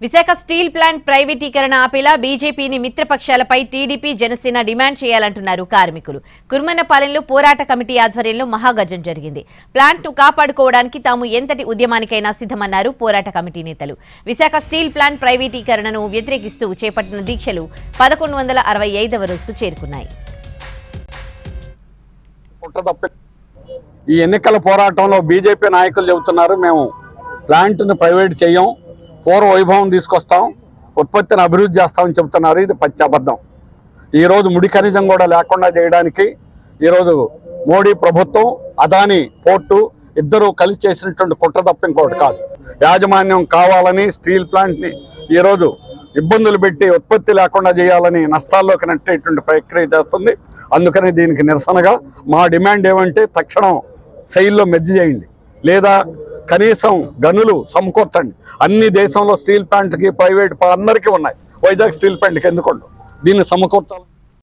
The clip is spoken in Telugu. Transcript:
విశాఖ స్టీల్ ప్లాంట్ ప్రైవేటీకరణ ఆపేలా బీజేపీని మిత్రపక్షాలపై టీడీపీ జనసేన డిమాండ్ చేయాలంటున్నారు కార్మికులు. కుర్మన్నపాలెంలో పోరాట కమిటీ ఆధ్వర్యంలో మహాగర్జన జరిగింది. ప్లాంట్ను కాపాడుకోవడానికి తాము ఎంతటి ఉద్యమానికైనా సిద్ధమన్నారు పోరాట కమిటీ నేతలు. విశాఖ స్టీల్ ప్లాంట్ ప్రైవేటీకరణను వ్యతిరేకిస్తూ చేపట్టిన దీక్షలు 1165వ రోజుకు చేరుకున్నాయి. ఈ ఎన్నికల పోరాటంలో బీజేపీ నాయకులు చెబుతున్నారు, మేము ప్లాంట్ను ప్రైవేట్ చేయం, పూర్వ వైభవం తీసుకొస్తాం, ఉత్పత్తిని అభివృద్ధి చేస్తామని చెబుతున్నారు. ఇది పచ్చి అబద్ధం. ఈరోజు ముడి ఖనిజం కూడా లేకుండా చేయడానికి ఈరోజు మోడీ ప్రభుత్వం, అదానీ పోర్టు ఇద్దరు కలిసి చేసినటువంటి కుట్ర తప్ప ఇంకోటి కాదు. యాజమాన్యం కావాలని స్టీల్ ప్లాంట్ని ఈరోజు ఇబ్బందులు పెట్టి ఉత్పత్తి లేకుండా చేయాలని నష్టాల్లోకి నెట్టేటువంటి ప్రక్రియ చేస్తుంది. అందుకని దీనికి నిరసనగా మా డిమాండ్ ఏమంటే తక్షణం సెయిల్లో మెర్జ్ చేయండి, లేదా కనీసం గనులు సమకూర్చండి. అన్ని దేశంలో స్టీల్ ప్లాంట్కి ప్రైవేట్ అందరికీ ఉన్నాయి, వైజాగ్ స్టీల్ ప్లాంట్కి ఎందుకు దీన్ని సమకూర్చాలి.